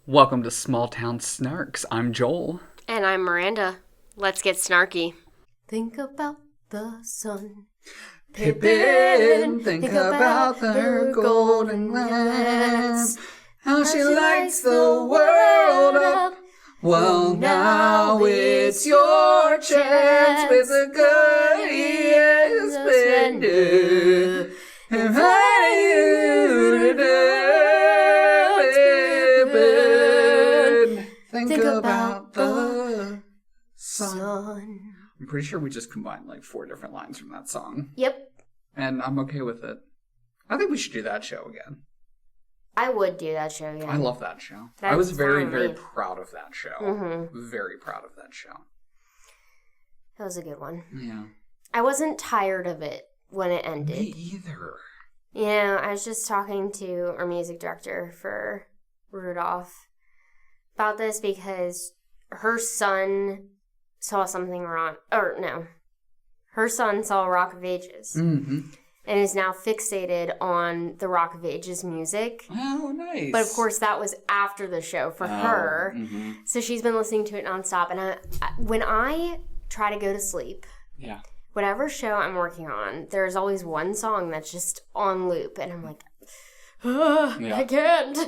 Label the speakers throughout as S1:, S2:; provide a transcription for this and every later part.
S1: Welcome to Small Town Snarks. I'm Joel.
S2: And I'm Miranda. Let's get snarky. Think about the sun.
S1: Pippin, think about her golden glance. How she lights the world up. Well, now it's your chance with a good year's splendor. And how you to do, Pippin. Think about the sun. I'm pretty sure we just combined like 4 different lines from that song.
S2: Yep.
S1: And I'm okay with it. I think we should do that show again.
S2: I would do that show again.
S1: I love that show.
S2: That's
S1: I was very,
S2: fine.
S1: very proud of that show.
S2: Mm-hmm.
S1: Very proud of that show.
S2: That was a good one.
S1: Yeah.
S2: I wasn't tired of it when it ended.
S1: Me either.
S2: You know, I was just talking to our music director for Rudolph about this because her son saw something wrong. Or, no. Her son saw Rock of Ages.
S1: Mm-hmm.
S2: And is now fixated on the Rock of Ages music.
S1: Oh, nice.
S2: But of course, that was after the show for her.
S1: Mm-hmm.
S2: So she's been listening to it nonstop. And when I try to go to sleep,
S1: yeah,
S2: whatever show I'm working on, there's always one song that's just on loop. And I'm like, I can't.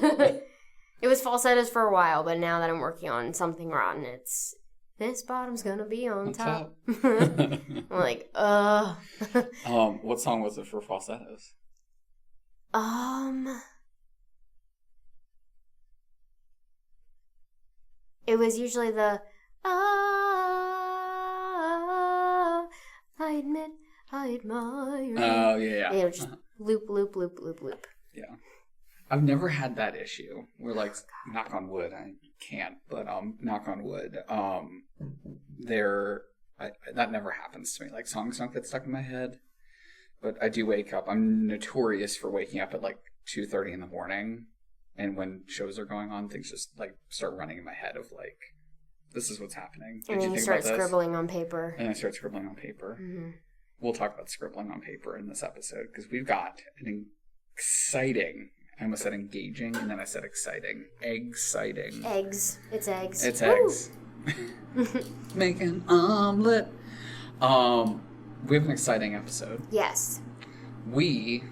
S2: It was falsettos for a while, but now that I'm working on Something Rotten, it's this bottom's gonna be on top. I'm like,
S1: what song was it for falsettos?
S2: It was usually the I admit I admire.
S1: Oh, yeah.
S2: You know, just loop, loop, loop, loop, loop.
S1: Yeah. I've never had that issue. We're like, knock on wood. I can't, but knock on wood. That never happens to me. Like, songs don't get stuck in my head. But I do wake up. I'm notorious for waking up at like 2:30 in the morning. And when shows are going on, things just like start running in my head of like, this is what's happening.
S2: And then you start scribbling on paper.
S1: And I start scribbling on paper. Mm-hmm. We'll talk about scribbling on paper in this episode because we've got an exciting... I almost said engaging, and then I said exciting. Exciting.
S2: Eggs. It's eggs.
S1: It's eggs. Make an omelet. We have an exciting episode.
S2: Yes.
S1: We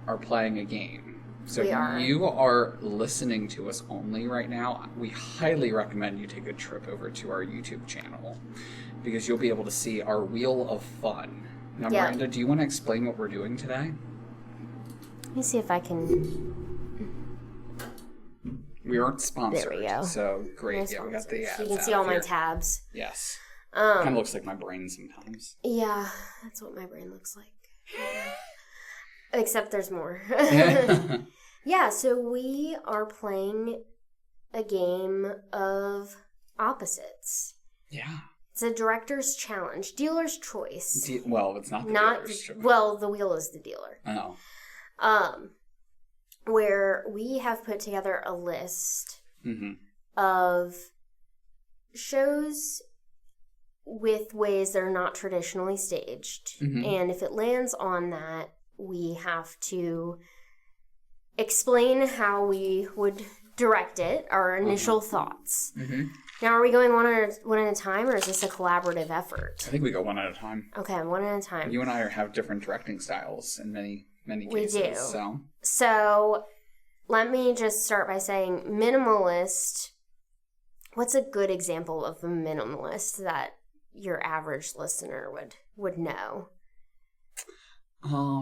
S1: are playing a game. So
S2: we
S1: if you are listening to us only right now, we highly recommend you take a trip over to our YouTube channel because you'll be able to see our Wheel of Fun. Now, Miranda, do you want to explain what we're doing today?
S2: Let me see if I can...
S1: We aren't sponsored.
S2: There we go.
S1: So, great. Yeah, we got the ads.
S2: You can see all my tabs.
S1: Yes. Kind of looks like my brain sometimes.
S2: Yeah, that's what my brain looks like. Except there's more. Yeah, so we are playing a game of opposites.
S1: Yeah.
S2: It's a director's challenge. Dealer's choice.
S1: Well, it's not the dealer's choice.
S2: Well, the wheel is the dealer.
S1: Oh.
S2: Where we have put together a list of shows with ways that are not traditionally staged. Mm-hmm. And if it lands on that, we have to explain how we would direct it, our initial thoughts. Mm-hmm. Now, are we going one at a time, or is this a collaborative effort?
S1: I think we go one at a time.
S2: Okay, one at a time.
S1: You and I have different directing styles in many cases.
S2: We do.
S1: So
S2: let me just start by saying minimalist. What's a good example of a minimalist that your average listener would know?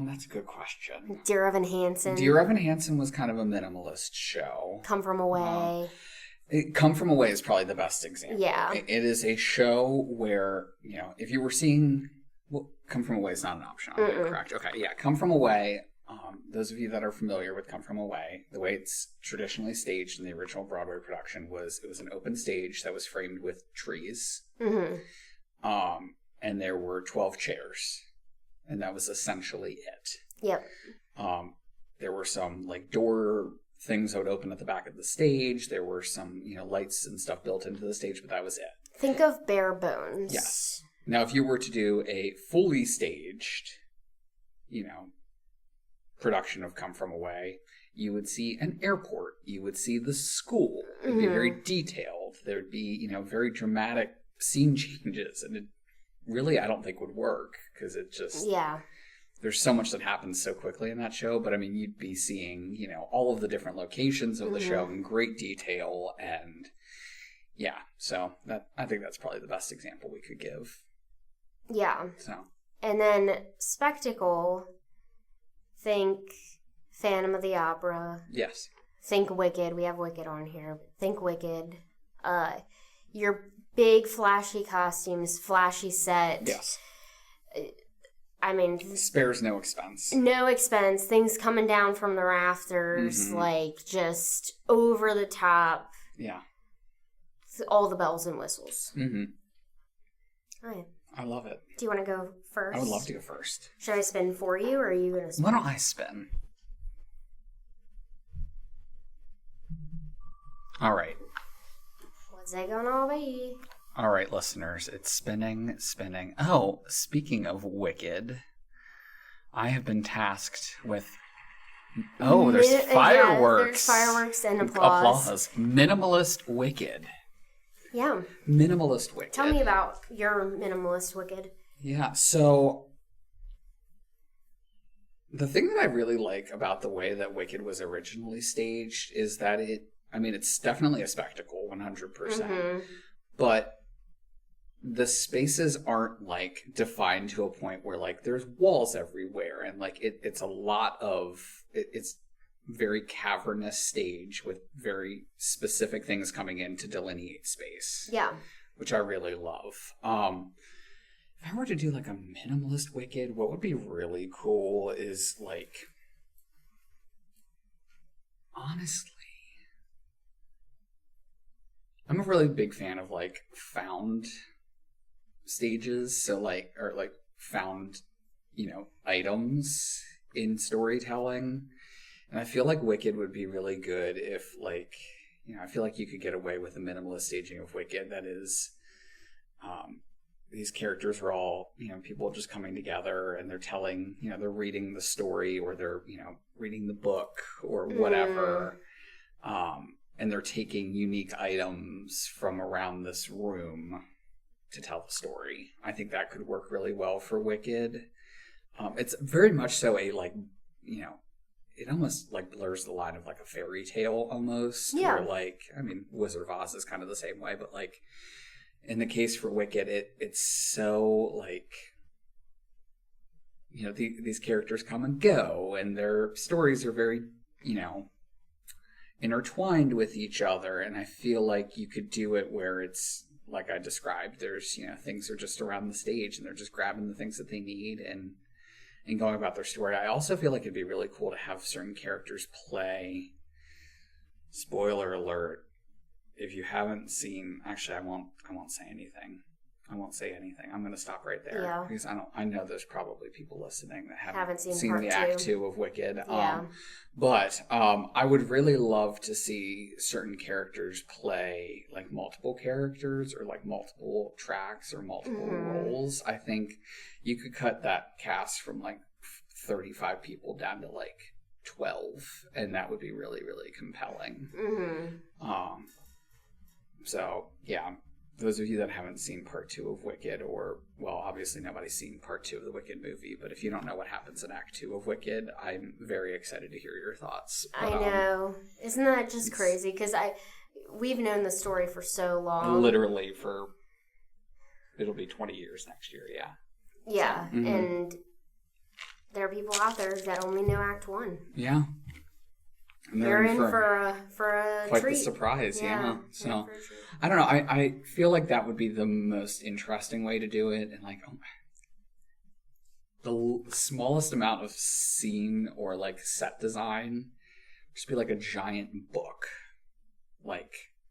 S1: That's a good question.
S2: Dear Evan Hansen.
S1: Dear Evan Hansen was kind of a minimalist show.
S2: Come From Away.
S1: Come From Away is probably the best example.
S2: Yeah.
S1: It is a show where, you know, if you were seeing... Well, Come From Away is not an option. Correct. Okay, yeah. Come From Away, those of you that are familiar with Come From Away, the way it's traditionally staged in the original Broadway production was it was an open stage that was framed with trees. Mm-hmm. And there were 12 chairs. And that was essentially it.
S2: Yep.
S1: There were some, like, door things that would open at the back of the stage. There were some, you know, lights and stuff built into the stage, but that was it.
S2: Think of bare bones.
S1: Yes. Now, if you were to do a fully staged, you know, production of Come From Away, you would see an airport. You would see the school. It'd be very detailed. There'd be, very dramatic scene changes. And it really, I don't think would work because it just...
S2: Yeah.
S1: There's so much that happens so quickly in that show. But, I mean, you'd be seeing, all of the different locations of the show in great detail. And, yeah. So, I think that's probably the best example we could give.
S2: Yeah.
S1: So.
S2: And then spectacle, think Phantom of the Opera.
S1: Yes.
S2: Think Wicked. We have Wicked on here. Think Wicked. Your big flashy costumes, flashy set.
S1: Yes.
S2: I mean...
S1: Spares no expense.
S2: No expense. Things coming down from the rafters, just over the top.
S1: Yeah.
S2: All the bells and whistles.
S1: Mm-hmm.
S2: All right.
S1: I love it.
S2: Do you want to go first?
S1: I would love to go first.
S2: Should I spin for you, or are you going to spin?
S1: Why don't I spin? All right.
S2: What's it gonna be?
S1: All right, listeners. It's spinning. Oh, speaking of Wicked, I have been tasked with... Oh, there's fireworks.
S2: Yeah, there's fireworks and applause.
S1: Minimalist Wicked.
S2: Yeah.
S1: Minimalist Wicked.
S2: Tell me about your minimalist Wicked.
S1: Yeah, so the thing that I really like about the way that Wicked was originally staged is that it's definitely a spectacle, 100%. But the spaces aren't, defined to a point where, there's walls everywhere. And, it's a lot of... It's very cavernous stage with very specific things coming in to delineate space.
S2: Yeah.
S1: Which I really love. If I were to do, a minimalist Wicked, what would be really cool is, honestly... I'm a really big fan of, found stages. So, found, items in storytelling. And I feel like Wicked would be really good if, I feel like you could get away with a minimalist staging of Wicked that is, these characters are all, people just coming together and they're telling, they're reading the story or they're, reading the book or whatever. And they're taking unique items from around this room to tell the story. I think that could work really well for Wicked. It's very much so a, it almost blurs the line of a fairy tale almost.
S2: Yeah.
S1: Or Wizard of Oz is kind of the same way, but in the case for Wicked, it's so these characters come and go and their stories are very, intertwined with each other. And I feel like you could do it where it's like I described. There's, things are just around the stage and they're just grabbing the things that they need and going about their story. I also feel like it'd be really cool to have certain characters play. Spoiler alert. If you haven't seen, actually, I won't say anything. I'm going to stop right there.
S2: Yeah.
S1: Because I know there's probably people listening that haven't
S2: seen
S1: the Act 2 of Wicked.
S2: Yeah.
S1: But I would really love to see certain characters play multiple characters or multiple tracks or multiple roles. I think you could cut that cast from 35 people down to 12, and that would be really, really compelling. So yeah, those of you that haven't seen part 2 of Wicked, or, well, obviously nobody's seen part 2 of the Wicked movie, but if you don't know what happens in Act 2 of Wicked, I'm very excited to hear your thoughts. But,
S2: I know. Isn't that just crazy? Because we've known the story for so long.
S1: Literally it'll be 20 years next year, yeah.
S2: Yeah, so, and there are people out there that only know Act 1.
S1: Yeah. And
S2: they're in for a
S1: quite
S2: treat.
S1: The surprise, yeah. So I don't know. I feel like that would be the most interesting way to do it, and the smallest amount of scene or set design, just be a giant book,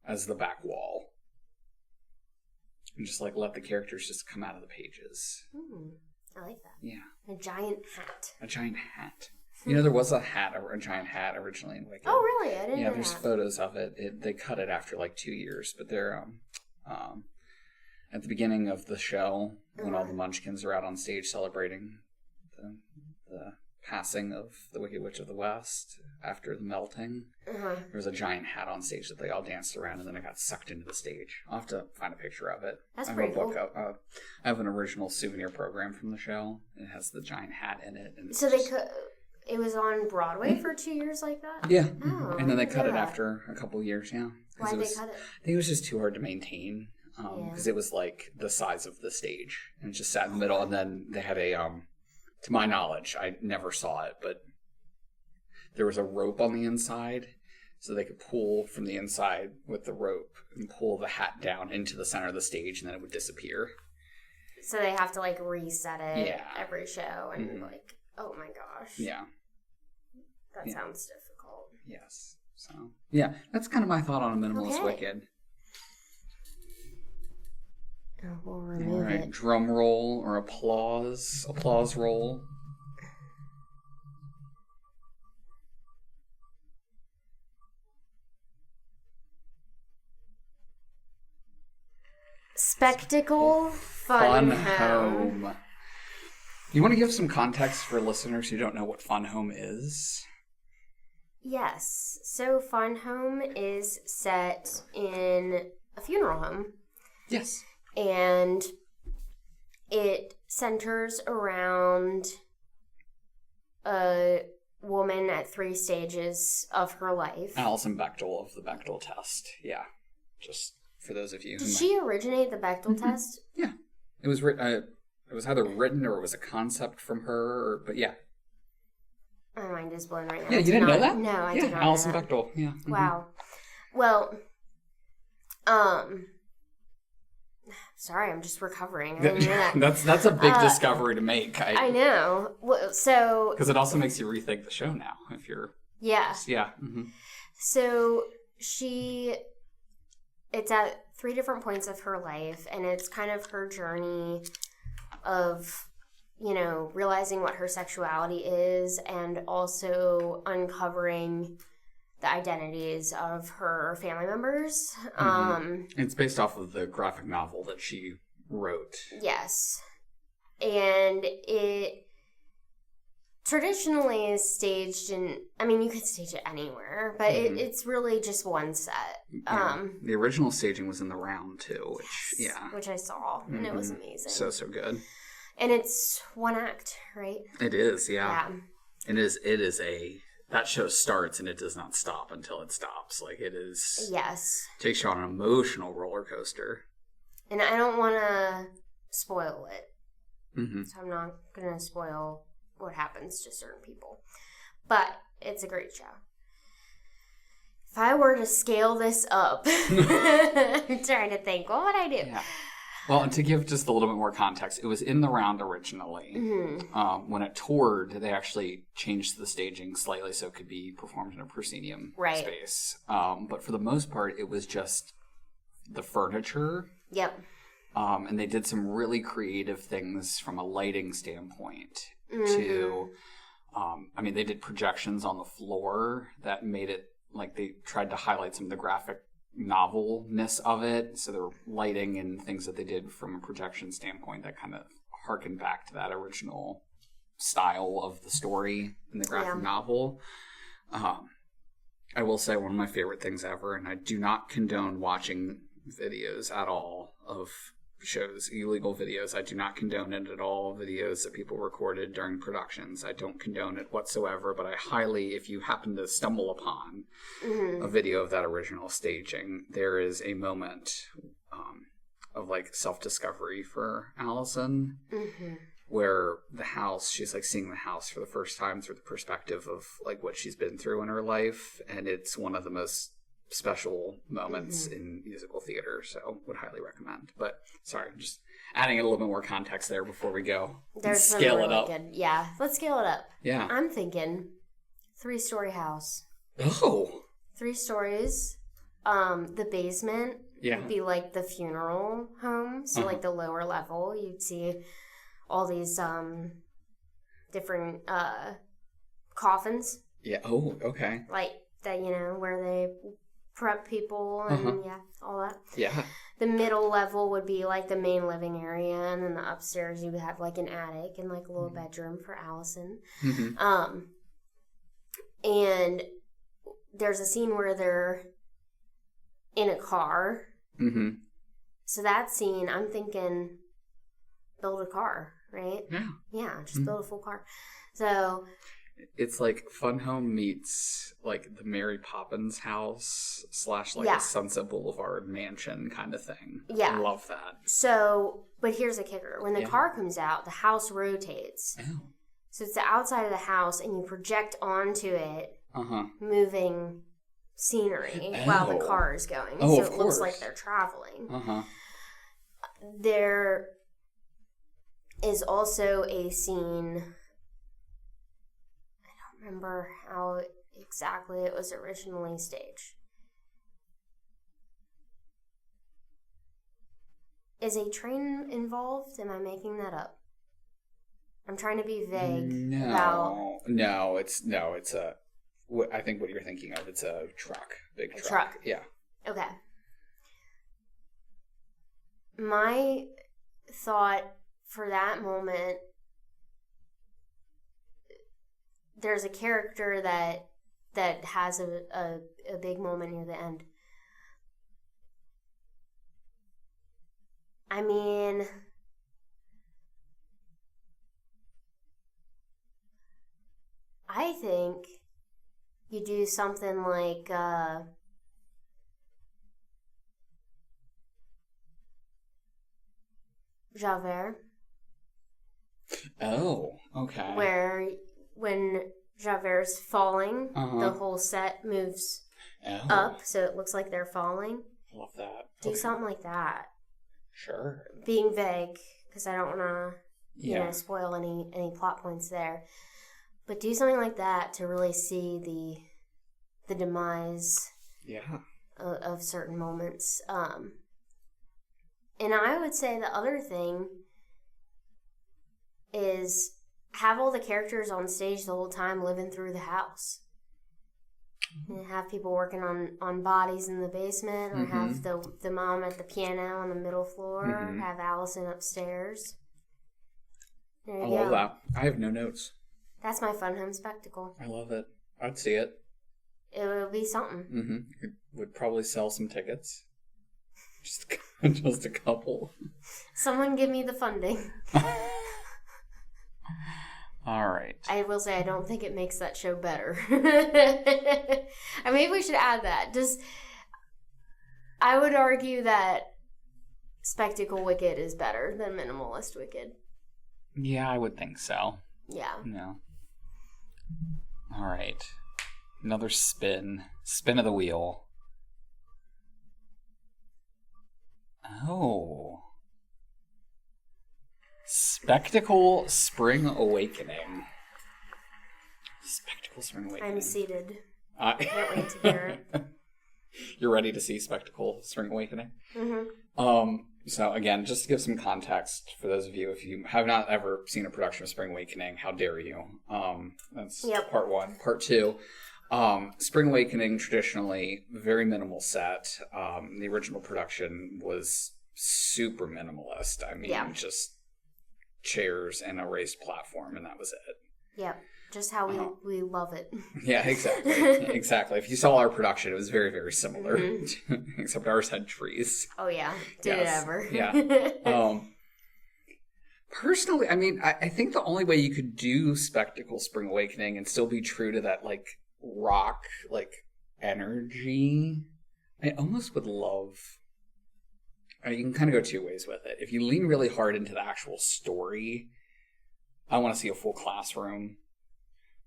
S1: as the back wall, and just let the characters just come out of the pages.
S2: I like that.
S1: Yeah.
S2: A giant hat.
S1: A giant hat. There was a giant hat originally in Wicked.
S2: Oh, really? I didn't know
S1: there's
S2: that.
S1: photos of it. They cut it after 2 years, but they're at the beginning of the show when all the Munchkins are out on stage celebrating the passing of the Wicked Witch of the West after the melting.
S2: Uh-huh.
S1: There was a giant hat on stage that they all danced around, and then it got sucked into the stage. I'll have to find a picture of it.
S2: That's
S1: I have
S2: pretty
S1: a book
S2: cool.
S1: I have an original souvenir program from the show. It has the giant hat in it. And
S2: so it was on Broadway for 2 years like that?
S1: Yeah.
S2: Oh,
S1: and then they cut it after a couple years, yeah.
S2: Why'd they cut it?
S1: I think it was just too hard to maintain. Because it was like the size of the stage. And it just sat in the middle, and then they had a, to my knowledge, I never saw it, but there was a rope on the inside, so they could pull from the inside with the rope and pull the hat down into the center of the stage, and then it would disappear.
S2: So they have to like reset it every show, and like, oh my gosh.
S1: Yeah.
S2: That sounds difficult.
S1: Yes. So, yeah, that's kind of my thought on a minimalist Wicked.
S2: Oh, we'll remove it.
S1: Drum roll or applause. Applause roll.
S2: Spectacle Fun Home.
S1: You want to give some context for listeners who don't know what Fun Home is?
S2: Yes. So Fun Home is set in a funeral home.
S1: Yes.
S2: And it centers around a woman at 3 stages of her life.
S1: Alison Bechdel of the Bechdel test. Yeah. Just for those of you who
S2: Did she originate the Bechdel test?
S1: Yeah. It was it was either written or it was a concept from her, but yeah.
S2: My mind is blown right now.
S1: Yeah, you didn't know that?
S2: No, I did not
S1: Alison
S2: know that.
S1: Bechdel. Yeah. Mm-hmm.
S2: Wow. Well, sorry, I'm just recovering. I didn't know that.
S1: That's a big discovery to make.
S2: I know. Well, so
S1: because it also makes you rethink the show now. If you're yeah. Mm-hmm.
S2: So it's at 3 different points of her life, and it's kind of her journey of, realizing what her sexuality is, and also uncovering the identities of her family members.
S1: Mm-hmm. It's based off of the graphic novel that she wrote.
S2: Yes. And it traditionally is staged in, you could stage it anywhere, but it's really just one set.
S1: Yeah. The original staging was in the Round, too,
S2: which I saw, and it was amazing.
S1: So good.
S2: And it's one act, right?
S1: It is, yeah. It is that show starts and it does not stop until it stops. Like, it is...
S2: Yes.
S1: Takes you on an emotional roller coaster.
S2: And I don't want to spoil it.
S1: Mm-hmm.
S2: So I'm not going to spoil what happens to certain people. But it's a great show. If I were to scale this up, I'm trying to think, what would I do?
S1: Yeah. Well, and to give just a little bit more context, it was in the Round originally.
S2: Mm-hmm.
S1: When it toured, they actually changed the staging slightly so it could be performed in a proscenium space. But for the most part, it was just the furniture.
S2: Yep.
S1: And they did some really creative things from a lighting standpoint to... they did projections on the floor that made it like they tried to highlight some of the graphic novelness of it. So there were lighting and things that they did from a projection standpoint that kind of harkened back to that original style of the story in the graphic novel. I will say one of my favorite things ever, and I do not condone watching videos at all of shows, illegal videos. I do not condone it at all. Videos that people recorded during productions, I don't condone it whatsoever, but I highly, if you happen to stumble upon a video of that original staging, there is a moment of like self-discovery for Allison where the house, she's like seeing the house for the first time through the perspective of like what she's been through in her life, and it's one of the most special moments in musical theater, so would highly recommend. But sorry, just adding a little bit more context there before we go.
S2: There's
S1: scale
S2: really
S1: it up.
S2: Good. Yeah, let's scale it up.
S1: Yeah,
S2: I'm thinking 3-story house.
S1: Oh,
S2: 3 stories. The basement would be like the funeral home, so like the lower level, you'd see all these different coffins.
S1: Yeah. Oh, okay.
S2: Like that, where they prep people and all that.
S1: Yeah.
S2: the middle level would be like the main living area, and then the upstairs you would have like an attic and like a little bedroom for Allison. Mm-hmm. And there's a scene where they're in a car. Mm-hmm. So that scene, I'm thinking, build a car, right?
S1: Yeah.
S2: Yeah, just build a full car. So
S1: it's like Fun Home meets like the Mary Poppins house / like a Sunset Boulevard mansion kind of thing.
S2: Yeah.
S1: I love that.
S2: So, but here's the kicker. When the car comes out, the house rotates.
S1: Oh.
S2: So it's the outside of the house, and you project onto it moving scenery while the car is going.
S1: Oh,
S2: so it looks like they're traveling. There is also a scene, I don't remember how exactly it was originally staged. Is a train involved? Am I making that up? I'm trying to be vague about...
S1: No, it's a... I think what you're thinking of, it's a truck. Big truck. Yeah.
S2: Okay. My thought for that moment, there's a character that has a big moment near the end. I mean, I think you do something like Javert.
S1: Oh, okay.
S2: Where when Javert's falling, the whole set moves up, so it looks like they're falling.
S1: Love that.
S2: Do something like that.
S1: Sure.
S2: Being vague, because I don't want to, you know, spoil any plot points there. But do something like that to really see the demise of certain moments. And I would say the other thing is have all the characters on stage the whole time living through the house. And have people working on bodies in the basement, or have the mom at the piano on the middle floor, have Allison upstairs. There you go.
S1: I love that. I have no notes.
S2: That's my Fun Home spectacle.
S1: I love it. I'd see it.
S2: It would be something.
S1: Mm-hmm. It would probably sell some tickets. Just a couple.
S2: Someone give me the funding.
S1: All right.
S2: I will say I don't think it makes that show better. I maybe we should add that. I would argue that Spectacle Wicked is better than Minimalist Wicked.
S1: Yeah, I would think so.
S2: Yeah.
S1: No. All right. Another spin. Spin of the wheel. Oh. Spectacle Spring Awakening. Spectacle Spring Awakening.
S2: I'm seated. Can't wait to hear it.
S1: You're ready to see Spectacle Spring Awakening? So again, just to give some context for those of you, if you have not ever seen a production of Spring Awakening, how dare you? That's part one. Part two. Spring Awakening, traditionally, very minimal set. The original production was super minimalist. I mean, just chairs and a raised platform, and that was it.
S2: Yep. Just how we love it.
S1: Yeah, exactly. Exactly. If you saw our production, it was very, very similar. Except ours had trees.
S2: Oh, yeah. Did it ever?
S1: Yeah. Personally, I mean, I think the only way you could do Spectacle Spring Awakening and still be true to that, like, rock, like, energy, I almost would love... you can kind of go two ways with it. If you lean really hard into the actual story, I want to see a full classroom.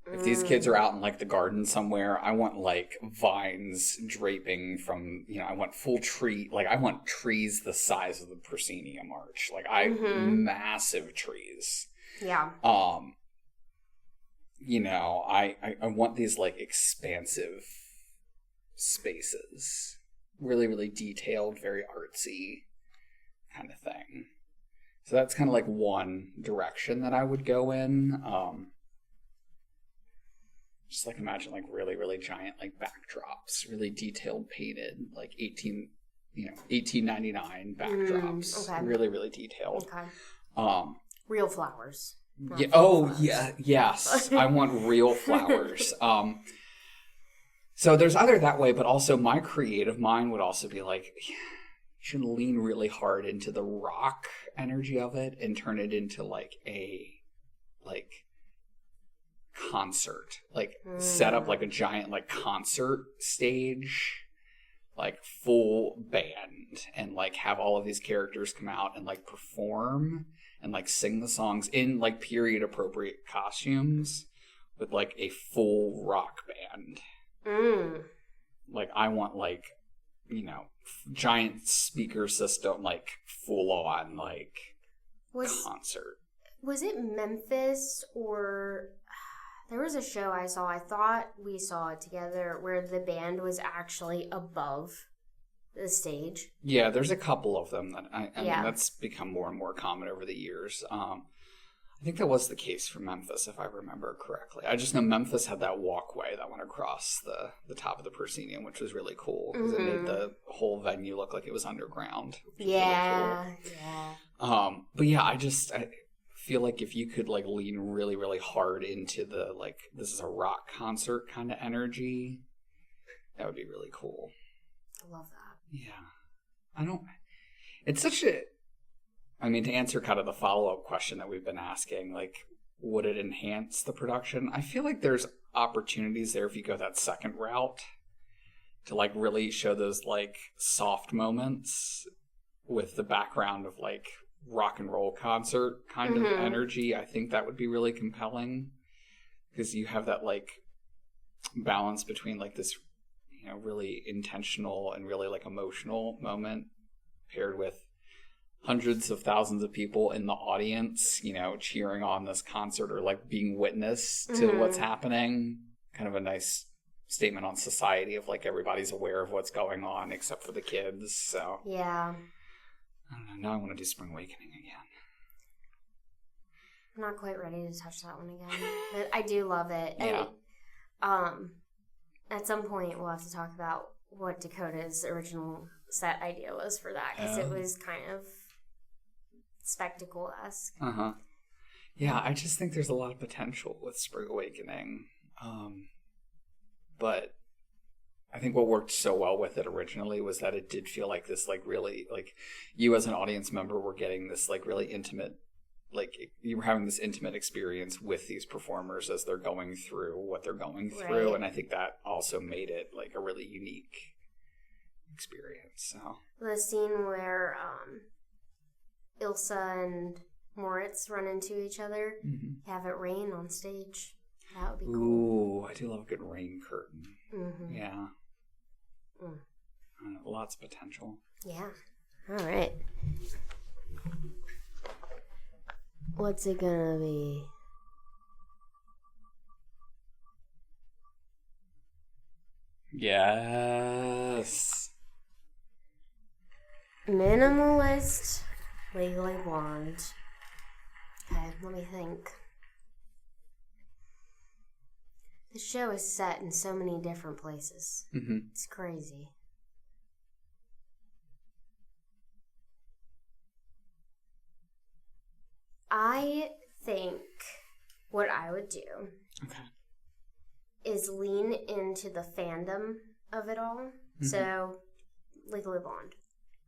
S1: If these kids are out in, like, the garden somewhere, I want, like, vines draping from, you know, I want full tree, like, I want trees the size of the proscenium arch. Like, massive trees.
S2: Yeah.
S1: You know, I want these, like, expansive spaces. Really, really detailed, very artsy kind of thing. So that's kind of, like, one direction that I would go in. Just, like, imagine, like, really, really giant, like, backdrops, really detailed painted, like, $18.99 backdrops.
S2: Okay.
S1: Really, really detailed.
S2: Okay. Real flowers.
S1: Yeah. Oh, flowers. Yeah. Yes. I want real flowers. So there's either that way, but also my creative mind would also be like, you should lean really hard into the rock energy of it and turn it into like a concert, set up like a giant like concert stage, like full band, and like have all of these characters come out and like perform and like sing the songs in like period appropriate costumes with like a full rock band. Like I want like, giant speaker system, like full on like concert.
S2: Was it Memphis or there was a show I saw, I thought we saw it together, where the band was actually above the stage?
S1: Yeah, there's a couple of them that I mean, that's become more and more common over the years. I think that was the case for Memphis, if I remember correctly. I just know Memphis had that walkway that went across the top of the proscenium, which was really cool because it made the whole venue look like it was underground.
S2: Yeah, really
S1: cool. But yeah, I feel like if you could like lean really, really hard into the like this is a rock concert kind of energy, that would be really cool.
S2: I love that.
S1: Yeah. It's such a, I mean, to answer kind of the follow-up question that we've been asking, like, would it enhance the production? I feel like there's opportunities there if you go that second route to like really show those like soft moments with the background of like rock and roll concert kind of energy. I think that would be really compelling because you have that like balance between like this, really intentional and really like emotional moment paired with hundreds of thousands of people in the audience, cheering on this concert or like being witness to what's happening. Kind of a nice statement on society of like everybody's aware of what's going on except for the kids. So
S2: yeah.
S1: I don't know. Now I want to do Spring Awakening again.
S2: I'm not quite ready to touch that one again, but I do love it.
S1: Yeah.
S2: And, at some point we'll have to talk about what Dakota's original set idea was for that because it was kind of spectacle-esque.
S1: Yeah, I just think there's a lot of potential with Spring Awakening. But I think what worked so well with it originally was that it did feel like this, like, really, like, you as an audience member were getting this, like, really intimate, like, you were having this intimate experience with these performers as they're going through what they're going through. Right. And I think that also made it, like, a really unique experience. So
S2: the scene where Ilsa and Moritz run into each other, have it rain on stage. That would be cool.
S1: Ooh, I do love a good rain curtain. Yeah. Lots of potential.
S2: Yeah. All right. What's it gonna be?
S1: Yes.
S2: Minimalist, Legally Blonde. Okay, let me think. The show is set in so many different places. It's crazy. I think what I would do is lean into the fandom of it all. So, Legally Blonde.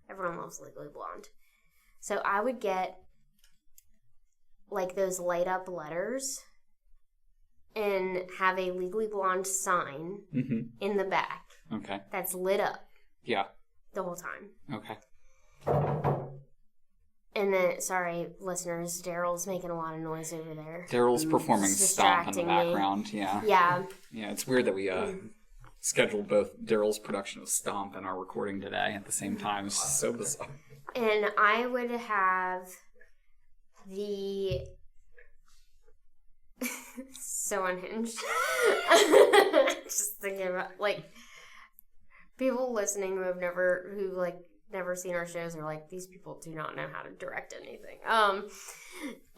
S2: Everyone loves Legally Blonde. So I would get like those light up letters and have a Legally Blonde sign in the back.
S1: Okay.
S2: That's lit up.
S1: Yeah.
S2: The whole time.
S1: Okay.
S2: And then, sorry, listeners, Daryl's making a lot of noise over there.
S1: Daryl's performing Stomp in the background. Me. Yeah.
S2: Yeah.
S1: Yeah, it's weird that we scheduled both Daryl's production of Stomp and our recording today at the same time. It's just so bizarre.
S2: And I would have the... so unhinged. Just thinking about, like, people listening who have never seen our shows are like, these people do not know how to direct anything.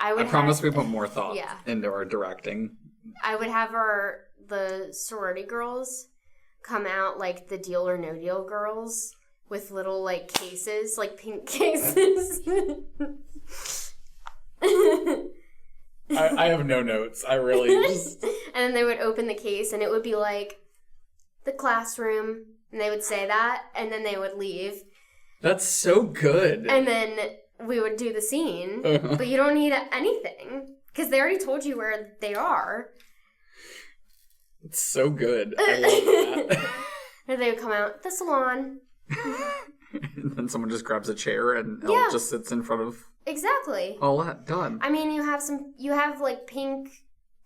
S2: I
S1: promise we put more thought into our directing.
S2: I would have the sorority girls come out like the Deal or No Deal girls with little, like, cases, like pink cases.
S1: I have no notes. I really just...
S2: And then they would open the case, and it would be like, the classroom, and they would say that, and then they would leave.
S1: That's so good.
S2: And then we would do the scene, but you don't need anything, because they already told you where they are.
S1: It's so good. I love that.
S2: And they would come out, the salon.
S1: And then someone just grabs a chair and Elle just sits in front of...
S2: Exactly.
S1: All that done.
S2: I mean, you have like pink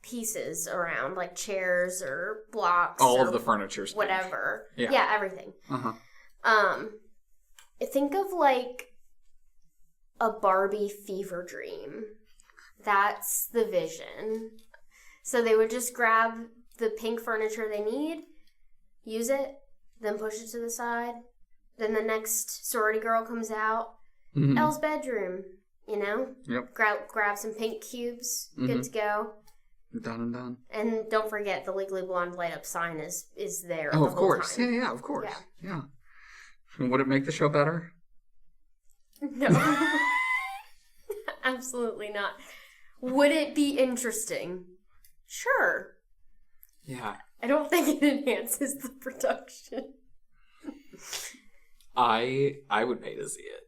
S2: pieces around, like chairs or blocks.
S1: All
S2: or
S1: of the furniture's pink.
S2: Whatever.
S1: Yeah.
S2: Yeah, everything. Think of like a Barbie fever dream. That's the vision. So they would just grab the pink furniture they need, use it, then push it to the side. Then the next sorority girl comes out. Elle's bedroom, you know?
S1: Yep.
S2: Grab some pink cubes. Good to go.
S1: Done and done.
S2: And don't forget, the Legally Blonde light up sign is there.
S1: Oh,
S2: the
S1: of
S2: whole
S1: course.
S2: time.
S1: Yeah, of course. Yeah. Would it make the show better?
S2: No. Absolutely not. Would it be interesting? Sure.
S1: Yeah.
S2: I don't think it enhances the production.
S1: I would pay to see it.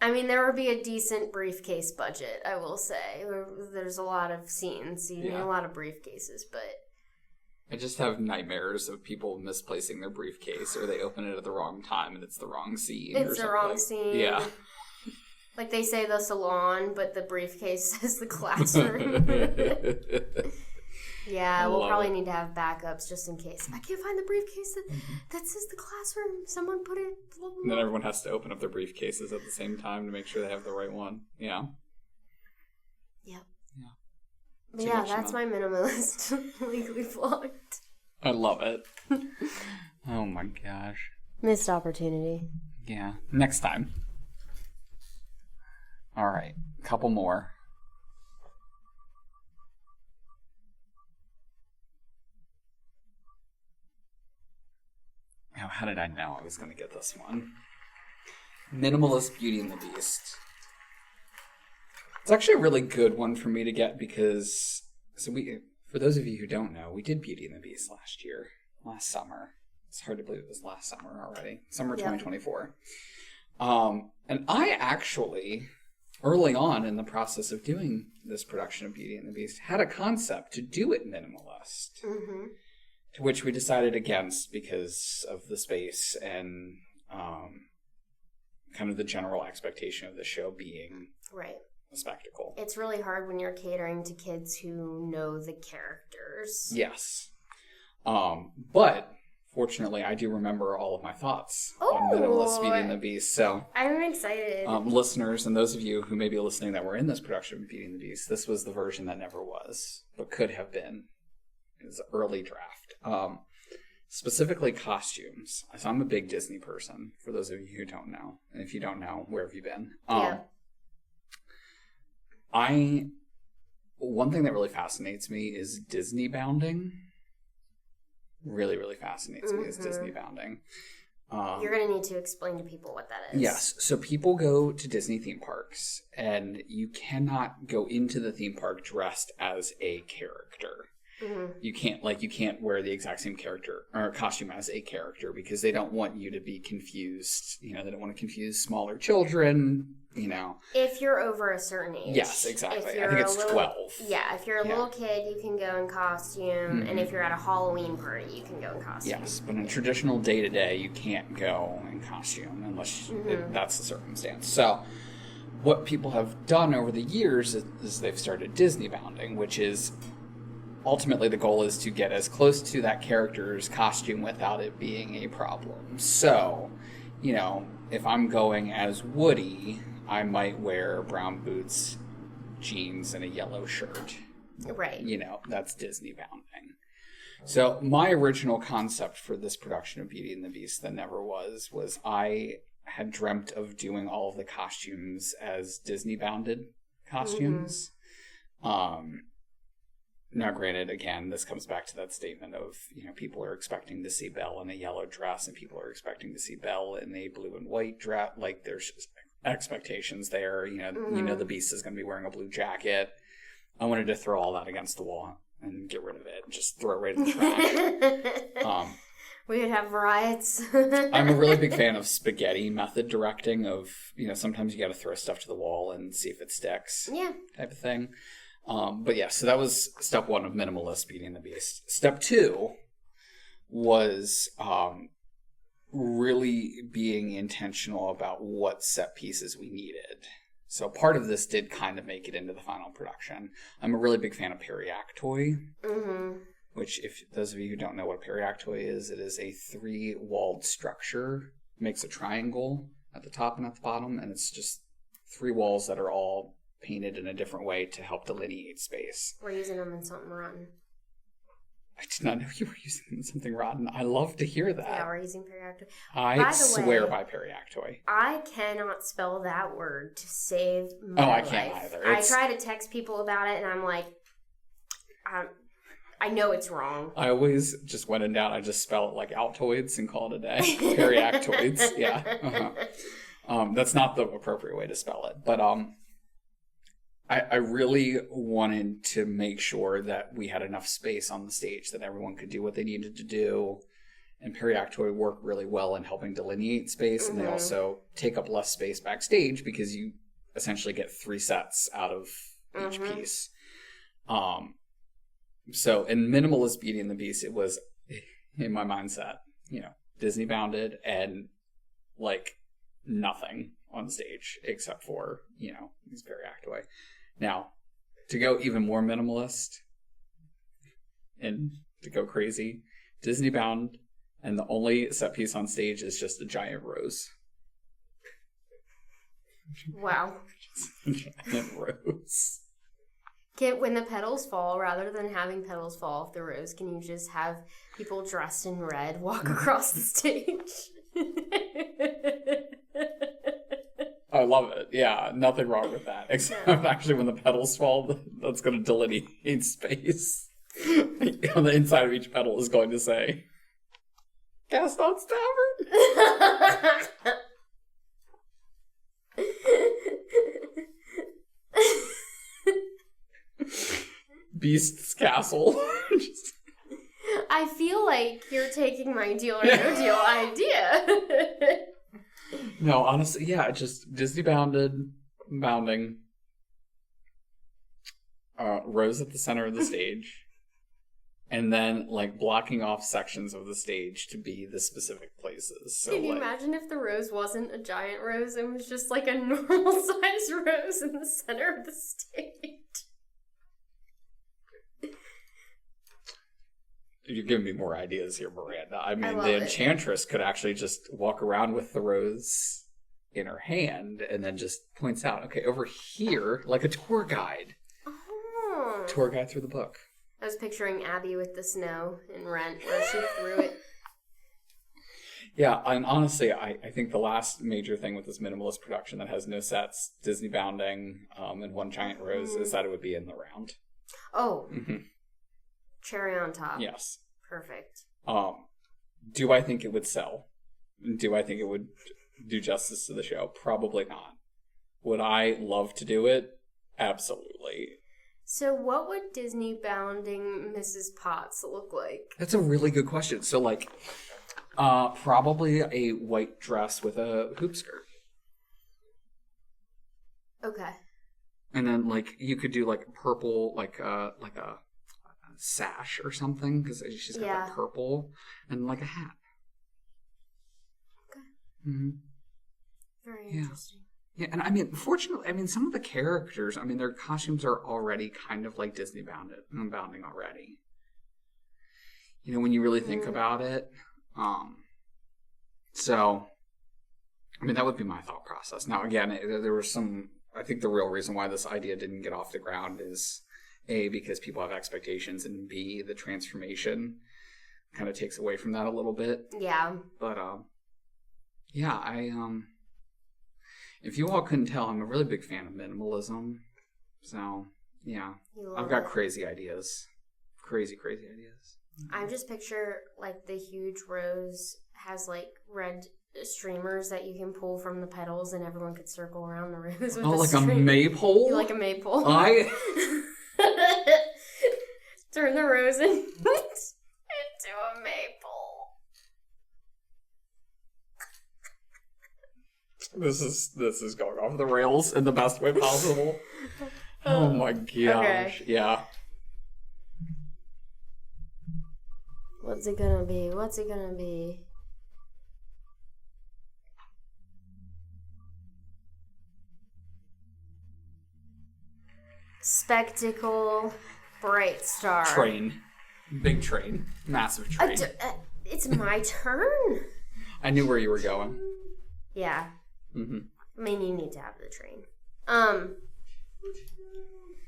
S2: I mean, there would be a decent briefcase budget, I will say. There's a lot of scenes. You need a lot of briefcases, but...
S1: I just have nightmares of people misplacing their briefcase, or they open it at the wrong time and it's the wrong scene.
S2: It's the wrong scene.
S1: Yeah.
S2: Like they say the salon, but the briefcase says the classroom. Yeah, we'll probably need to have backups just in case. If I can't find the briefcase that says the classroom, someone put it... Blah, blah, blah.
S1: And then everyone has to open up their briefcases at the same time to make sure they have the right one. Yeah.
S2: Yep.
S1: Yeah.
S2: But yeah, that's my minimalist Legally Blonde.
S1: I love it. Oh my gosh.
S2: Missed opportunity.
S1: Yeah. Next time. All right. Couple more. Oh, how did I know I was going to get this one? Minimalist Beauty and the Beast. It's actually a really good one for me to get because, for those of you who don't know, we did Beauty and the Beast last summer. It's hard to believe it was last summer already. Summer 2024. And I actually, early on in the process of doing this production of Beauty and the Beast, had a concept to do it minimalist. Mm-hmm. To which we decided against because of the space and kind of the general expectation of the show being a spectacle.
S2: It's really hard when you're catering to kids who know the characters.
S1: Yes. But fortunately, I do remember all of my thoughts on Minimalist Beauty and the Beast. So
S2: I'm excited.
S1: Listeners and those of you who may be listening that were in this production of Beauty and the Beast, this was the version that never was, but could have been. It was an early draft. Specifically costumes. So I'm a big Disney person, for those of you who don't know. And if you don't know, where have you been? One thing that really fascinates me is Disney bounding. Really, really fascinates me is Disney bounding.
S2: You're going to need to explain to people what that is.
S1: Yes. So people go to Disney theme parks, and you cannot go into the theme park dressed as a character. Mm-hmm. You can't wear the exact same character or costume as a character because they don't want you to be confused. They don't want to confuse smaller children,
S2: If you're over a certain age.
S1: Yes, exactly. I think it's 12.
S2: Yeah, if you're a little kid, you can go in costume. And if you're at a Halloween party, you can go in costume.
S1: Yes, but in traditional day-to-day, you can't go in costume unless that's the circumstance. So what people have done over the years is they've started Disney bounding, which is... ultimately, the goal is to get as close to that character's costume without it being a problem. So, if I'm going as Woody, I might wear brown boots, jeans, and a yellow shirt.
S2: Right.
S1: That's Disney bounding. So, my original concept for this production of Beauty and the Beast that never was I had dreamt of doing all of the costumes as Disney bounded costumes. now granted, again, this comes back to that statement of, people are expecting to see Belle in a yellow dress and people are expecting to see Belle in a blue and white dress. Like, there's expectations there. The Beast is going to be wearing a blue jacket. I wanted to throw all that against the wall and get rid of it. Just throw it right in the trash.
S2: We would have riots.
S1: I'm a really big fan of spaghetti method directing of, sometimes you got to throw stuff to the wall and see if it sticks.
S2: Yeah.
S1: Type of thing. But yeah, so that was step 1 of minimalist Beauty and the Beast. Step 2 was really being intentional about what set pieces we needed. So part of this did kind of make it into the final production. I'm a really big fan of periactoy, which, if those of you who don't know what a periactoy is, it is a 3-walled structure. It makes a triangle at the top and at the bottom, and it's just 3 walls that are all painted in a different way to help delineate space.
S2: We're using them in something rotten.
S1: I did not know you were using something rotten. I love to hear that.
S2: Yeah, we're using periactoy.
S1: I swear by periactoy.
S2: I cannot spell that word to save my life.
S1: I can't either.
S2: I try to text people about it, and I'm like, I know it's wrong.
S1: I always just, when in doubt, I just spell it like Altoids and call it a day. Periactoids, yeah. That's not the appropriate way to spell it. But I really wanted to make sure that we had enough space on the stage that everyone could do what they needed to do. And periactoy work really well in helping delineate space. And they also take up less space backstage because you essentially get 3 sets out of each piece. So in minimalist Beauty and the Beast, it was, in my mindset, Disney bounded and like nothing on stage except for, these periactoy. Now, to go even more minimalist and to go crazy, Disney bound, and the only set piece on stage is just a giant rose.
S2: Wow.
S1: A giant rose.
S2: When the petals fall, rather than having petals fall off the rose, can you just have people dressed in red walk across the stage?
S1: I love it. Yeah, nothing wrong with that. Except actually when the petals fall, that's going to delineate space. On the inside of each petal is going to say, Gaston's Tavern. Beast's Castle.
S2: I feel like you're taking my Deal or No Deal idea.
S1: No, honestly, yeah, just Disney bounding, rose at the center of the stage, and then like blocking off sections of the stage to be the specific places. So,
S2: can you imagine if the rose wasn't a giant rose and was just like a normal size rose in the center of the stage?
S1: You're giving me more ideas here, Miranda. I mean, the Enchantress could actually just walk around with the rose in her hand and then just points out, okay, over here, like a tour guide.
S2: Oh.
S1: Tour guide through the book.
S2: I was picturing Abby with the snow in Rent, where she threw it.
S1: Yeah, and honestly, I think the last major thing with this minimalist production that has no sets, Disney bounding, and one giant rose, is that it would be in the round.
S2: Oh. Cherry on top.
S1: Yes.
S2: Perfect.
S1: Do I think it would sell? Do I think it would do justice to the show? Probably not. Would I love to do it? Absolutely.
S2: So what would Disney bounding Mrs. Potts look like?
S1: That's a really good question. So like, probably a white dress with a hoop skirt.
S2: Okay.
S1: And then like you could do like purple, like a sash or something, because she's got that purple, and like a hat.
S2: Okay.
S1: Mm-hmm.
S2: Very interesting.
S1: Yeah, and I mean, fortunately, some of the characters, their costumes are already kind of like Disney bounding already. When you really think about it. So, that would be my thought process. Now, again, there was some, I think the real reason why this idea didn't get off the ground is A, because people have expectations, and B, the transformation kind of takes away from that a little bit.
S2: Yeah.
S1: But, if you all couldn't tell, I'm a really big fan of minimalism. So, yeah. I've got crazy ideas. crazy ideas.
S2: I just picture, like, the huge rose has, like, red streamers that you can pull from the petals, and everyone could circle around the rose with
S1: like a maypole?
S2: Like a maypole. Turn the rose into a maple.
S1: This is going off the rails in the best way possible. Oh my gosh. Okay. Yeah.
S2: What's it gonna be? What's it gonna be? Spectacle, bright star.
S1: Train. Big train. Massive train.
S2: It's my turn.
S1: I knew where you were going.
S2: Yeah. Mm-hmm. I mean, you need to have the train.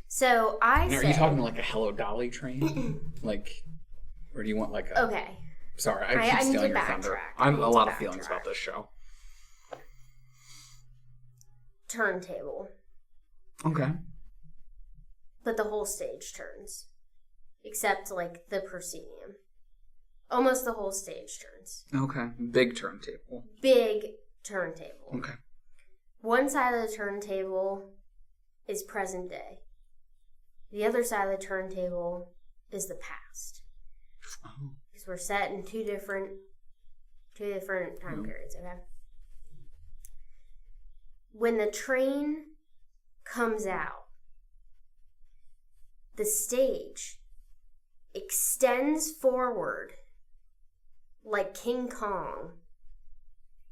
S2: So I
S1: now, are you talking like a Hello Dolly train? Like, or do you want like a...
S2: Okay.
S1: Sorry, I keep stealing your thunder. I have a lot of feelings about this show.
S2: Turntable.
S1: Okay.
S2: But the whole stage turns. Except, like, the proscenium. Almost the whole stage turns.
S1: Okay. Big turntable.
S2: Big turntable.
S1: Okay.
S2: One side of the turntable is present day. The other side of the turntable is the past. Oh. Because we're set in two different time periods, okay? When the train comes out, the stage extends forward like King Kong.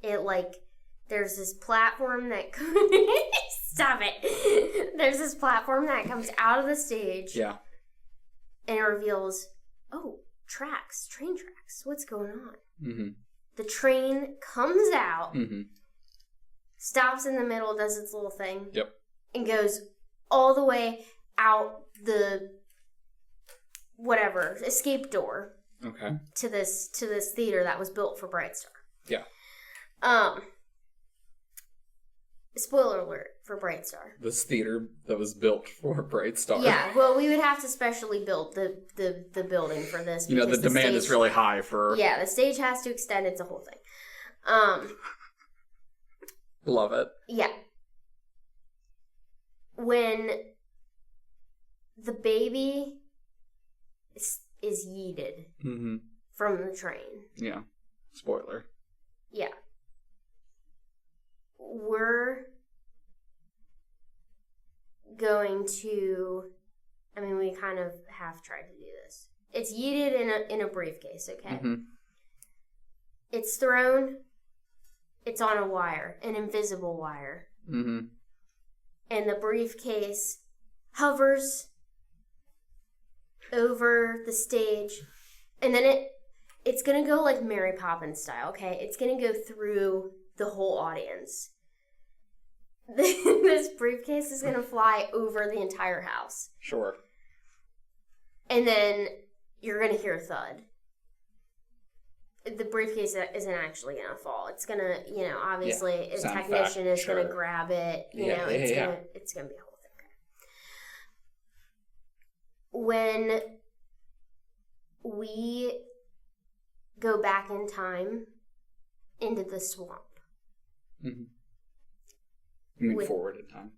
S2: It, like, there's this platform that... Stop it. There's this platform that comes out of the stage.
S1: Yeah.
S2: And it reveals, oh, train tracks. What's going on? Mm-hmm. The train comes out, stops in the middle, does its little thing.
S1: Yep.
S2: And goes all the way out the escape door.
S1: Okay.
S2: To this theater that was built for Bright Star.
S1: Yeah.
S2: Spoiler alert for Bright Star.
S1: This theater that was built for Bright Star.
S2: Yeah, well, we would have to specially build the building for this.
S1: You know, the demand is really high for...
S2: Yeah, the stage has to extend. It's a whole thing.
S1: Love it.
S2: Yeah. When the baby is yeeted from the train.
S1: Yeah. Spoiler.
S2: Yeah. We're going to... I mean, we kind of have tried to do this. It's yeeted in a briefcase, okay? Mm-hmm. It's thrown. It's on a wire, an invisible wire. Mm-hmm. And the briefcase hovers over the stage. And then it's going to go like Mary Poppins style, okay? It's going to go through the whole audience. This briefcase is going to fly over the entire house.
S1: Sure.
S2: And then you're going to hear a thud. The briefcase isn't actually going to fall. It's going to, obviously, a technician is going to grab it. It's going to be a whole thing. Okay. When we go back in time into the swamp.
S1: Mm-hmm. You mean forward in time?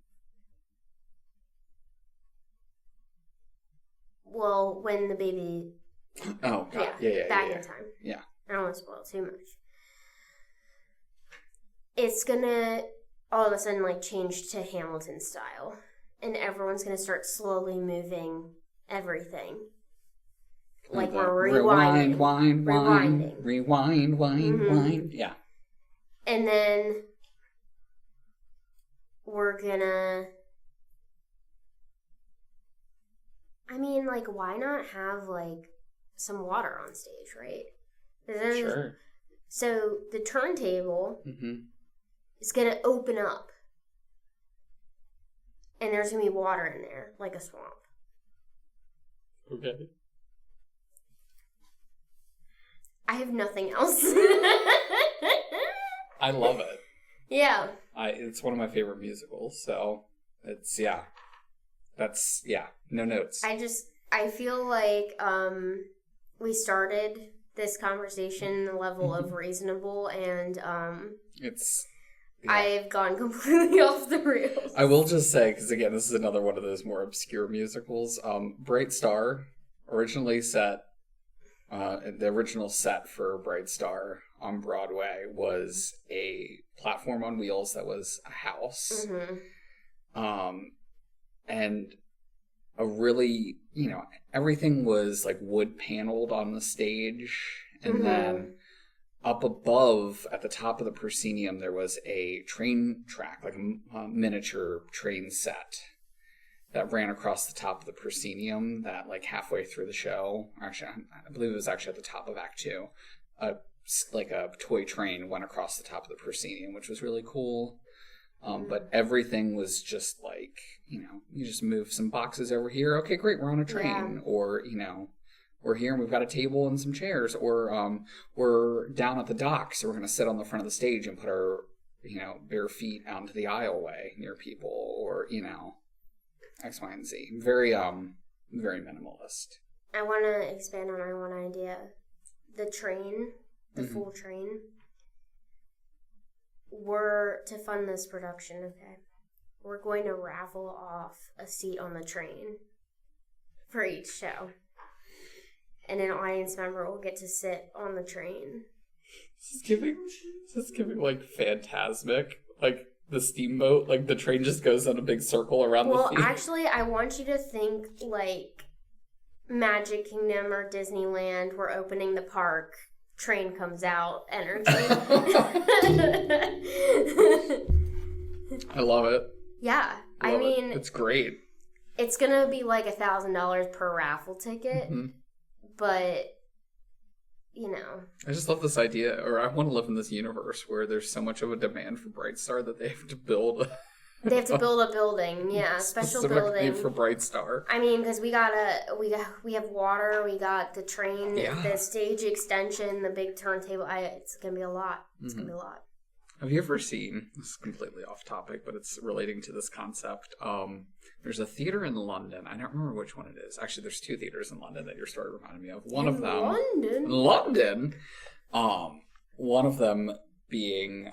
S2: Well, when the baby...
S1: Oh, God. Yeah.
S2: Back in time.
S1: Yeah.
S2: I don't want to spoil too much. It's gonna all of a sudden like change to Hamilton style, and everyone's gonna start slowly moving everything. Like we're rewinding.
S1: Rewind, wind. Yeah.
S2: And then we're gonna... I mean, like, why not have, like, some water on stage, right?
S1: Sure.
S2: So the turntable is going to open up. And there's going to be water in there, like a swamp.
S1: Okay.
S2: I have nothing else.
S1: I love it.
S2: Yeah.
S1: It's one of my favorite musicals, so it's, no notes.
S2: I feel like we started this conversation the level of reasonable, and
S1: it's...
S2: Yeah. I've gone completely off the rails.
S1: I will just say, because again, this is another one of those more obscure musicals. Bright Star, originally set, the original set for Bright Star on Broadway was a platform on wheels that was a house. Mm-hmm. And a really, everything was like wood paneled on the stage. And mm-hmm. then up above, at the top of the proscenium, there was a train track, like a miniature train set that ran across the top of the proscenium that, like, halfway through the show, actually, I believe it was actually at the top of Act 2, like a toy train went across the top of the proscenium, which was really cool. But everything was just like, you just move some boxes over here. Okay, great, we're on a train. Yeah. Or, we're here and we've got a table and some chairs. Or we're down at the dock, so we're going to sit on the front of the stage and put our, bare feet out into the aisleway near people. Or, X, Y, and Z. Very, very minimalist.
S2: I want to expand on my one idea. The train, the mm-hmm. full train. We're, to fund this production, okay, we're going to raffle off a seat on the train for each show. And an audience member will get to sit on the train.
S1: This is giving like Phantasmic, like the steamboat, like the train just goes on a big circle around the
S2: Well, actually, I want you to think like Magic Kingdom or Disneyland. We're opening the park. Train comes out, energy.
S1: I love it.
S2: Yeah. I mean,
S1: it's great.
S2: It's going to be like $1,000 per raffle ticket. Mm-hmm. But,
S1: I just love this idea, or I want to live in this universe where there's so much of a demand for Bright Star that they have to build.
S2: They have to build a building, yeah, special building
S1: for Bright Star.
S2: I mean, because we have water, we got the train, the stage extension, the big turntable. It's gonna be a lot. It's mm-hmm. gonna be a lot.
S1: Have you ever seen? This is completely off topic, but it's relating to this concept. There's a theater in London. I don't remember which one it is. Actually, there's 2 theaters in London that your story reminded me of. One of them being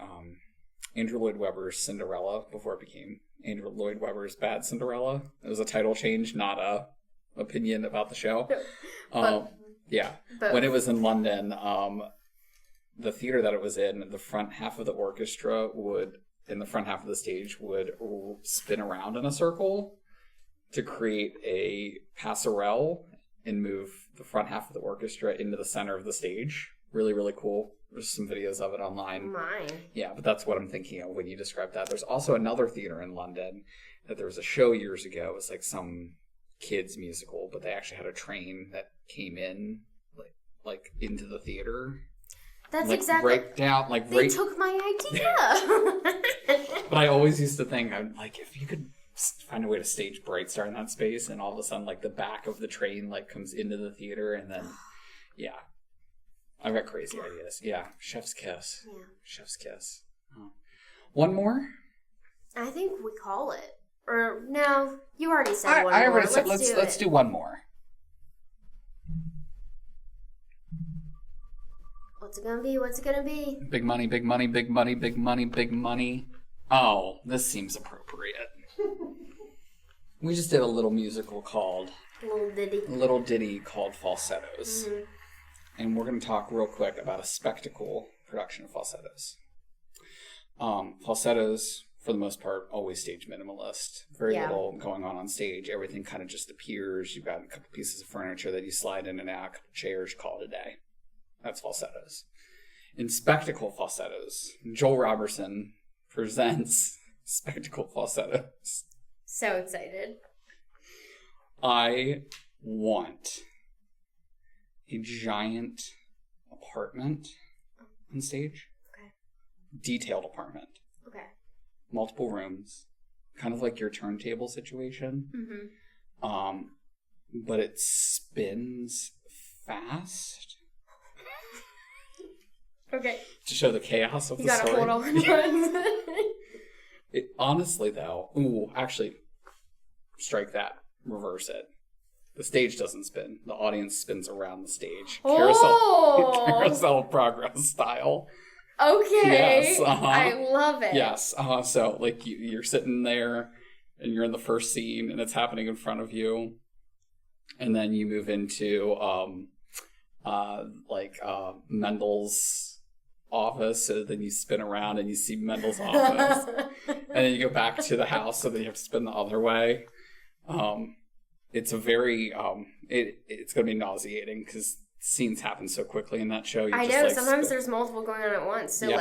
S1: Andrew Lloyd Webber's Cinderella before it became Andrew Lloyd Webber's Bad Cinderella. It was a title change, not a opinion about the show. But when it was in London, the theater that it was in, the front half of the orchestra in the front half of the stage would spin around in a circle to create a passerelle and move the front half of the orchestra into the center of the stage. Really, really cool. There's some videos of it online.
S2: Mine.
S1: Yeah, but that's what I'm thinking of when you describe that. There's also another theater in London that there was a show years ago. It was like some kids musical, but they actually had a train that came in like into the theater.
S2: That's exactly
S1: right down. Like
S2: they took my idea.
S1: But I always used to think, like, if you could find a way to stage Bright Star in that space, and all of a sudden, like, the back of the train like comes into the theater, and then I've got crazy ideas. Yeah, chef's kiss. Yeah, chef's kiss. Oh. One more.
S2: I think we call it. Or no, you already said one more. I already said.
S1: Let's do one more.
S2: What's it gonna be? What's it gonna be?
S1: Big money, big money, big money, big money, big money. Oh, this seems appropriate. We just did a little musical called... A little ditty called Falsettos. Mm-hmm. And we're going to talk real quick about a spectacle production of falsettos. Falsettos, for the most part, always stage minimalist. Very little going on stage. Everything kind of just appears. You've got a couple pieces of furniture that you slide in and out, a couple chairs, call it a day. That's falsettos. In spectacle falsettos, Joel Robertson presents spectacle falsettos.
S2: So excited.
S1: I want a giant apartment on stage.
S2: Okay.
S1: Detailed apartment.
S2: Okay.
S1: Multiple rooms. Kind of like your turntable situation. Mm-hmm. But it spins fast.
S2: Okay.
S1: To show the chaos of the story. You gotta hold on. Honestly, though, actually, strike that. Reverse it. The stage doesn't spin. The audience spins around the stage.
S2: Oh!
S1: Carousel of Progress style.
S2: Okay.
S1: Yes.
S2: I love it.
S1: Yes. So, like, you're sitting there, and you're in the first scene, and it's happening in front of you. And then you move into, Mendel's office, so then you spin around, and you see Mendel's office. And then you go back to the house, so then you have to spin the other way. It's a very, it's going to be nauseating, because scenes happen so quickly in that show.
S2: I know, sometimes there's multiple going on at once, so,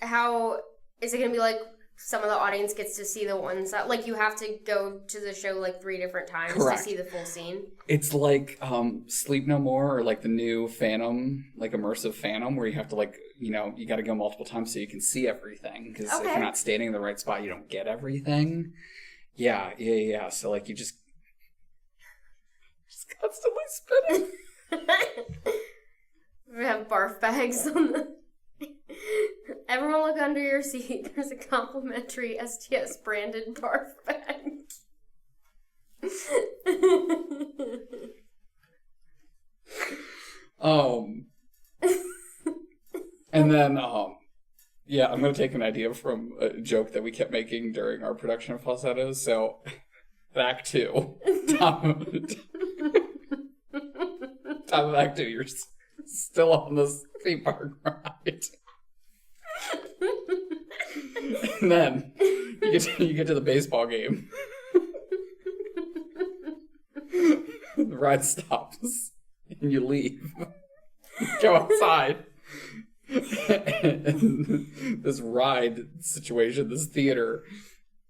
S2: how, is it going to be like, some of the audience gets to see the ones that, like, you have to go to the show, like, 3 different times to see the full scene?
S1: It's like, Sleep No More, or, like, the new Phantom, like, immersive Phantom, where you have to, like, you got to go multiple times so you can see everything, because if you're not standing in the right spot, you don't get everything. Yeah. So, like, you just constantly spinning.
S2: We have barf bags on the... Everyone look under your seat. There's a complimentary STS branded barf bag.
S1: And then, I'm going to take an idea from a joke that we kept making during our production of Falsettos. So, Act 2. Top of Act 2, you're still on this theme park ride. And then you get to the baseball game. The ride stops and you leave. You go outside. And this ride situation, this theater,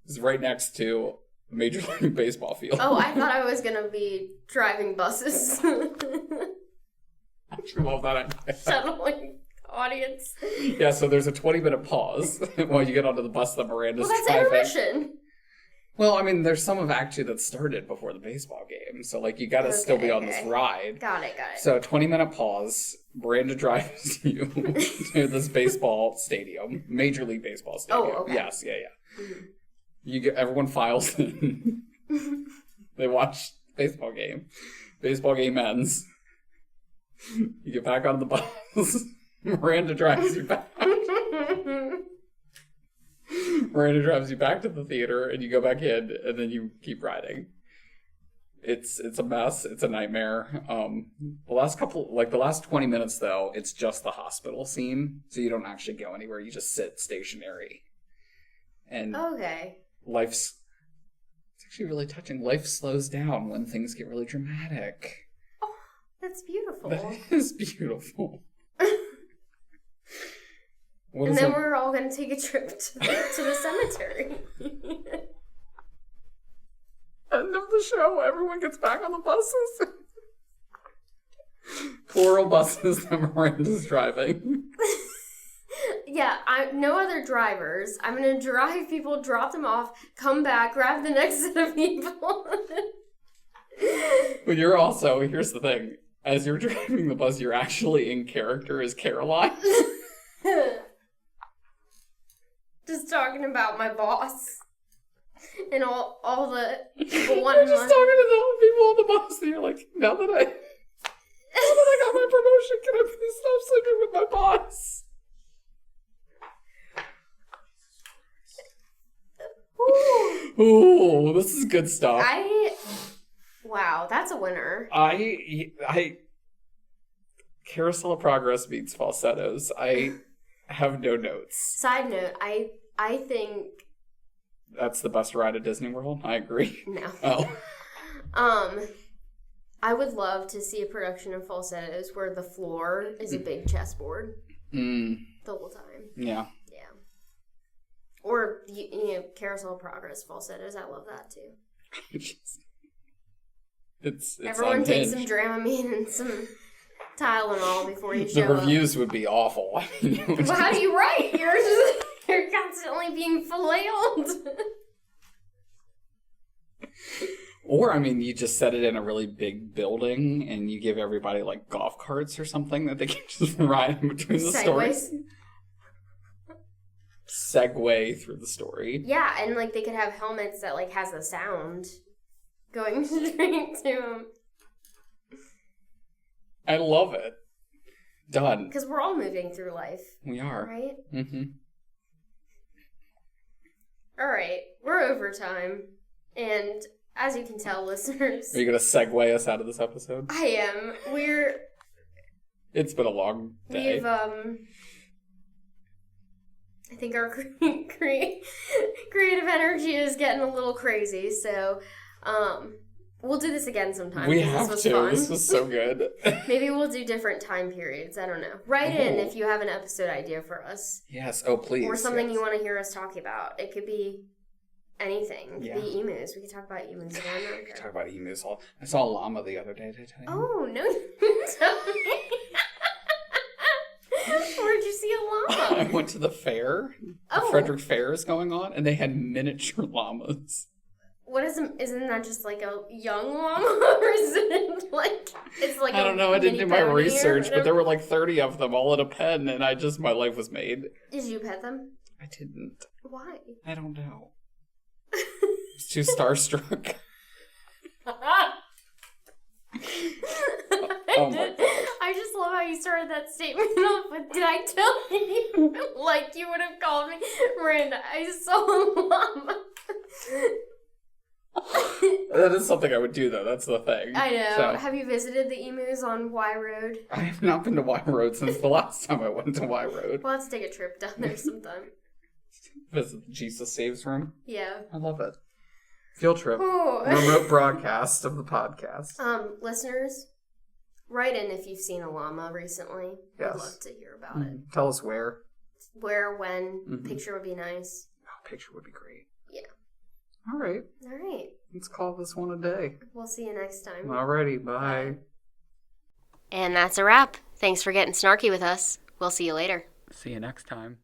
S1: is right next to a Major League Baseball field.
S2: Oh, I thought I was going to be driving buses.
S1: I actually love that idea.
S2: Shuttling audience.
S1: Yeah, so there's a 20-minute pause while you get onto the bus that Miranda's driving.
S2: Well, that's intermission.
S1: Well, I mean, there's some of Act 2 that started before the baseball game, so, like, you gotta still be on this ride.
S2: Got it.
S1: So, 20-minute pause, Miranda drives you to this baseball stadium, Major League Baseball Stadium.
S2: Oh, okay.
S1: Yes, yeah. Mm-hmm. Everyone files in. They watch baseball game. Baseball game ends. You get back on the bus. Miranda drives you back. Miranda drives you back to the theater, and you go back in, and then you keep riding. It's a mess. It's a nightmare. The last 20 minutes, though, it's just the hospital scene, so you don't actually go anywhere. You just sit stationary. And it's actually really touching. Life slows down when things get really dramatic.
S2: Oh, that's beautiful.
S1: That is beautiful.
S2: And then we're all going to take a trip to the cemetery.
S1: End of the show. Everyone gets back on the buses. Plural buses that Miranda's driving.
S2: Yeah, no other drivers. I'm going to drive people, drop them off, come back, grab the next set of people.
S1: But you're also, here's the thing. As you're driving the bus, you're actually in character as Caroline.
S2: Just talking about my boss. And all the people wanting
S1: You're just talking to the people on the bus, and you're like, now that I got my promotion, can I please stop sleeping with my boss? Ooh, this is good stuff.
S2: Wow, that's a winner.
S1: Carousel of Progress meets Falsettos. I have no notes.
S2: Side note, I think
S1: that's the best ride at Disney World. I agree.
S2: No.
S1: Oh.
S2: I would love to see a production of Falsettos where the floor is a big chessboard the whole time.
S1: Yeah.
S2: Yeah. Or Carousel of Progress Falsettos. I love that too.
S1: It's
S2: everyone
S1: unhinged.
S2: take some Dramamine and some Tylenol before you show up.
S1: The reviews would be awful.
S2: Well, how do you write? You're constantly being flailed.
S1: Or, I mean, you just set it in a really big building and you give everybody, like, golf carts or something that they can just ride in between the stories. Segue through the story.
S2: Yeah, and, like, they could have helmets that, like, has the sound Going straight to him.
S1: I love it. Done.
S2: Because we're all moving through life.
S1: We are.
S2: Right?
S1: Mm-hmm.
S2: All right. We're over time. And as you can tell, listeners...
S1: Are you going to segue us out of this episode?
S2: I am.
S1: It's been a long day.
S2: We've, I think our creative energy is getting a little crazy, so, we'll do this again sometime.
S1: We have
S2: this was
S1: to.
S2: Fun.
S1: This was so good.
S2: Maybe we'll do different time periods. I don't know. Write in if you have an episode idea for us.
S1: Yes. Oh, please.
S2: Or something you want to hear us talk about. It could be anything. It could be emus. We could talk about emus again.
S1: We could talk about emus. I saw a llama the other day. Did I tell you?
S2: Oh, no, you didn't tell me. Where'd you see a llama?
S1: I went to the fair. The Frederick Fair is going on, and they had miniature llamas.
S2: What isn't that just like a young llama, or is it like it's like
S1: I don't know. I didn't do my research, but there were like 30 of them all in a pen, and my life was made.
S2: Did you pet them?
S1: I didn't.
S2: Why?
S1: I don't know. I was too starstruck. Oh my god.
S2: I just love how you started that statement off with, did I tell you? Like you would have called me, Miranda, I saw a llama.
S1: That is something I would do, though. That's the thing.
S2: I know.
S1: So,
S2: have you visited the emus on Y Road?
S1: I have not been to Y Road since the last time I went to Y Road.
S2: We'll have to take a trip down there sometime.
S1: Visit the Jesus Saves room.
S2: Yeah.
S1: I love it. Field trip.
S2: Ooh.
S1: Remote broadcast of the podcast.
S2: Listeners, write in if you've seen a llama recently.
S1: Yes.
S2: I'd love to hear about it.
S1: Tell us where.
S2: Where, when, picture would be nice.
S1: Oh, picture would be great.
S2: Yeah.
S1: All right. Let's call this one a day.
S2: We'll see you next time.
S1: Alrighty, bye.
S2: And that's a wrap. Thanks for getting snarky with us. We'll see you later.
S1: See you next time.